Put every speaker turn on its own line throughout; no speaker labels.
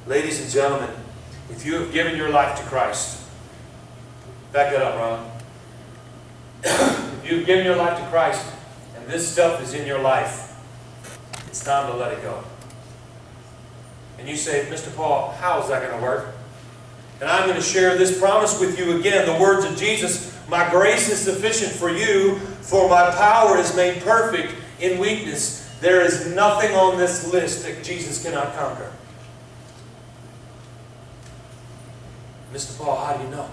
Ladies and gentlemen, if you have given your life to Christ, back that up, Ron. If you've given your life to Christ and this stuff is in your life, it's time to let it go. And you say, Mr. Paul, how is that going to work? And I'm going to share this promise with you again, the words of Jesus, my grace is sufficient for you, for my power is made perfect in weakness. There is nothing on this list that Jesus cannot conquer. Mr. Paul, how do you know?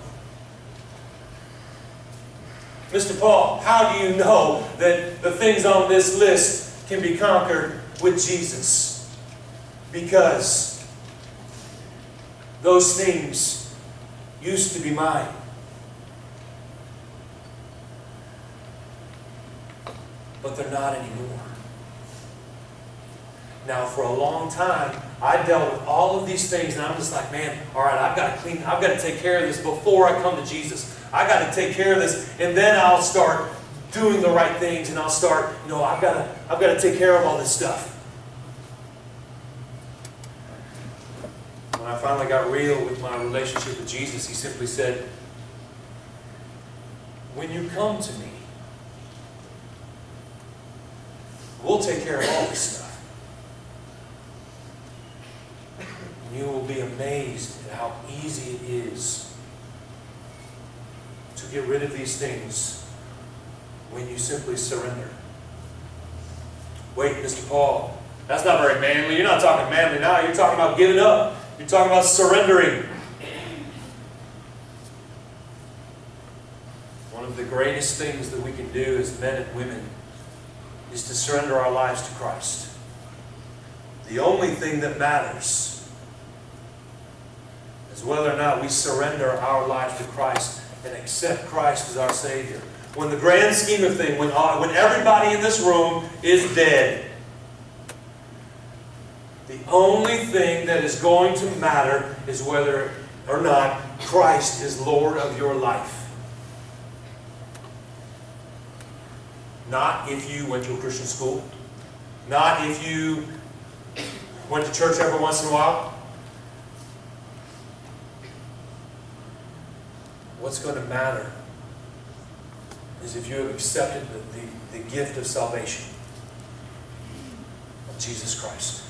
Mr. Paul, how do you know that the things on this list can be conquered with Jesus? Because those things used to be mine. But they're not anymore. Now, for a long time, I dealt with all of these things, and I'm just like, man, all right, I've got to take care of this before I come to Jesus. I've got to take care of this, and then I'll start doing the right things, and I'll start, I've got to take care of all this stuff. When I finally got real with my relationship with Jesus, He simply said, when you come to me, we'll take care of all this stuff. And you will be amazed at how easy it is to get rid of these things when you simply surrender. Wait, Mr. Paul, that's not very manly. You're not talking manly now. You're talking about giving up. You're talking about surrendering. One of the greatest things that we can do as men and women is to surrender our lives to Christ. The only thing that matters is whether or not we surrender our lives to Christ and accept Christ as our Savior. When the grand scheme of things, when everybody in this room is dead, the only thing that is going to matter is whether or not Christ is Lord of your life. Not if you went to a Christian school. Not if you went to church every once in a while. What's going to matter is if you have accepted the gift of salvation of Jesus Christ.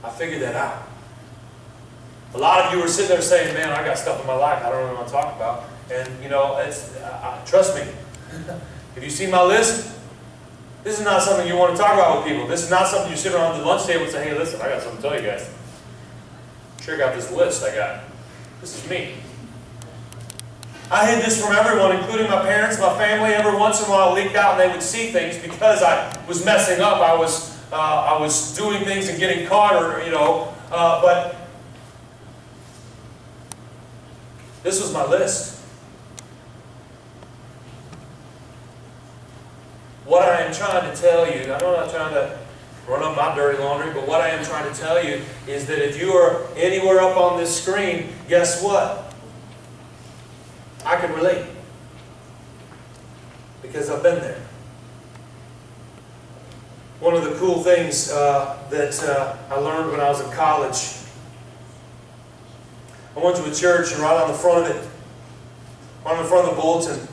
I figured that out. A lot of you are sitting there saying, man, I got stuff in my life I don't really want to talk about. And, trust me, if you see my list, this is not something you want to talk about with people. This is not something you sit around the lunch table and say, hey, listen, I got something to tell you guys. Check out this list I got. This is me. I hid this from everyone, including my parents, my family. Every once in a while, leaked out, and they would see things because I was messing up. I was doing things and getting caught, but this was my list. What I am trying to tell you, I'm not trying to run up my dirty laundry, but what I am trying to tell you is that if you are anywhere up on this screen, guess what? I can relate. Because I've been there. One of the cool things that I learned when I was in college, I went to a church, and right on the front of it, right on the front of the bulletin,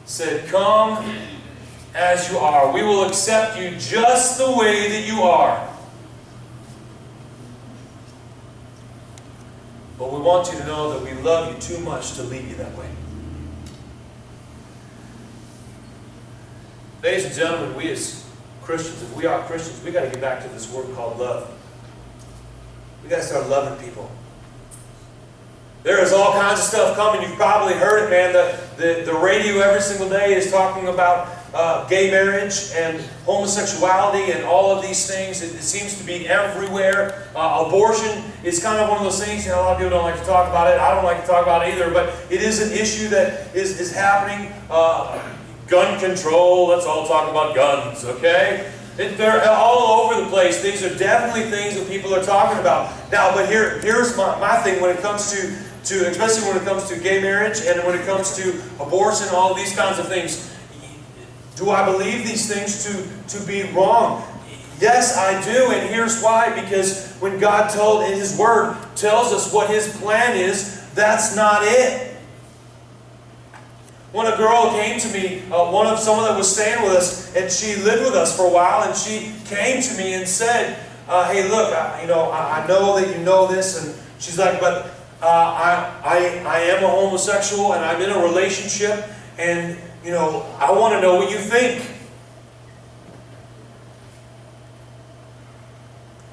said, come as you are. We will accept you just the way that you are. But we want you to know that we love you too much to leave you that way. Ladies and gentlemen, we as Christians, if we are Christians, we've got to get back to this word called love. We've got to start loving people. There is all kinds of stuff coming. You've probably heard it, man. The radio every single day is talking about gay marriage and homosexuality and all of these things. It seems to be everywhere. Abortion is kind of one of those things. A lot of people don't like to talk about it. I don't like to talk about it either. But it is an issue that is happening. Gun control. Let's all talk about guns, okay? They're all over the place. These are definitely things that people are talking about. Now, but here's my thing when it comes to especially when it comes to gay marriage and when it comes to abortion, all of these kinds of things. Do I believe these things to be wrong? Yes, I do, and here's why. Because when God told in His Word, tells us what His plan is, that's not it. When a girl came to me, someone that was staying with us, and she lived with us for a while, and she came to me and said, "Hey, look, I know that you know this," and she's like, "But I am a homosexual, and I'm in a relationship, and I want to know what you think."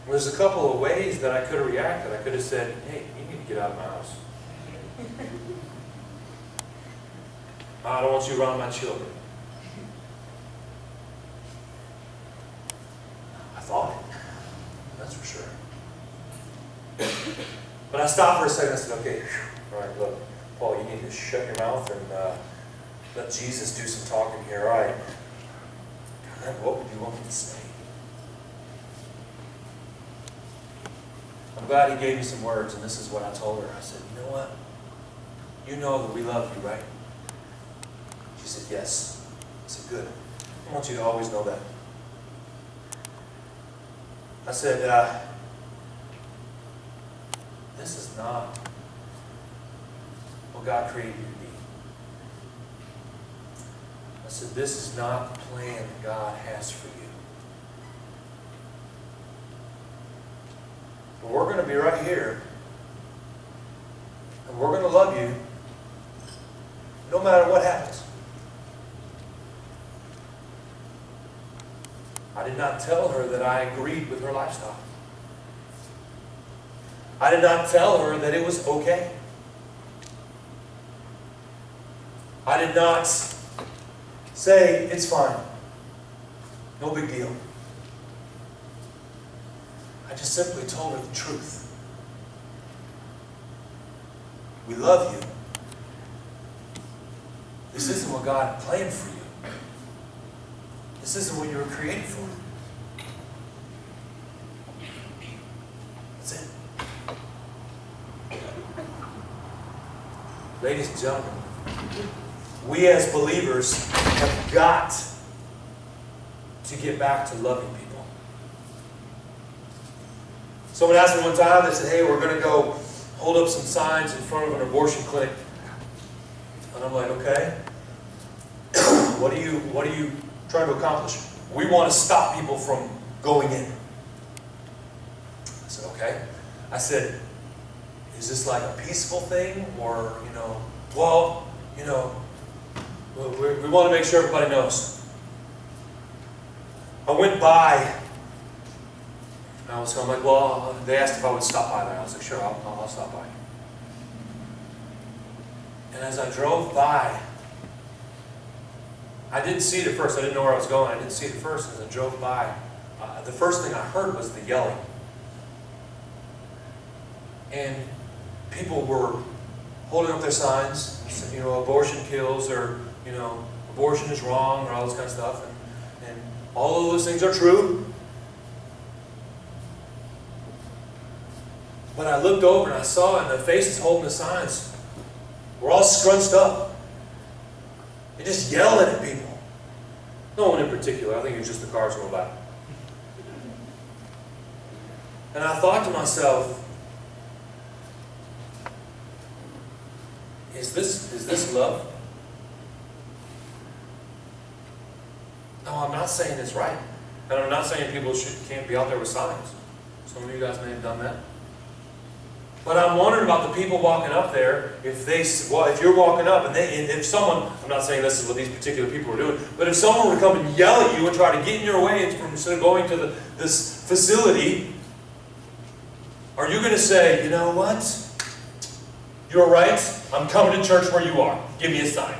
There's a couple of ways that I could have reacted. I could have said, "Hey, you need to get out of my house. I don't want you around my children." I thought it. That's for sure. But I stopped for a second and I said, "Okay, all right, look, Paul, you need to shut your mouth and let Jesus do some talking here. All right. God, what would you want me to say?" I'm glad He gave me some words, and this is what I told her. I said, "You know what? You know that we love you, right?" She said, "Yes." I said, "Good. I want you to always know that." I said, "This is not what God created you to be." I said, "This is not the plan that God has for you. But we're going to be right here, and we're going to love you no matter what happens." I did not tell her that I agreed with her lifestyle. I did not tell her that it was okay. I did not say, "It's fine. No big deal." I just simply told her the truth. We love you. This isn't what God planned for you. This isn't what you were created for. That's it. Ladies and gentlemen, we as believers have got to get back to loving people. Someone asked me one time, they said, "Hey, we're going to go hold up some signs in front of an abortion clinic." And I'm like, "Okay. What are you trying to accomplish?" "We want to stop people from going in." I said, "Okay." I said, "Is this like a peaceful thing, or we want to make sure everybody knows." I went by. I'm like, "Well," they asked if I would stop by there. I was like, "Sure, I'll stop by." And as I drove by, I didn't see it at first. I didn't know where I was going. I didn't see it at first. As I drove by, the first thing I heard was the yelling. And people were holding up their signs, saying, "Abortion kills," or, "Abortion is wrong," or all this kind of stuff. And all of those things are true. But I looked over and I saw it, and the faces holding the signs were all scrunched up. They just yelling at people. No one in particular. I think it was just the cars going by. And I thought to myself, is this love? No, I'm not saying it's right. And I'm not saying people can't be out there with signs. Some of you guys may have done that. But I'm wondering about the people walking up there. If you're walking up and if someone, I'm not saying this is what these particular people are doing, but if someone were to come and yell at you and try to get in your way instead of going to this facility, are you going to say, "You know what? You're right. I'm coming to church where you are. Give me a sign"?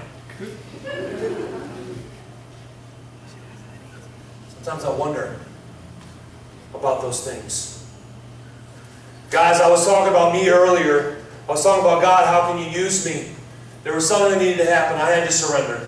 Sometimes I wonder about those things. Guys, I was talking about me earlier. I was talking about, "God, how can you use me?" There was something that needed to happen. I had to surrender.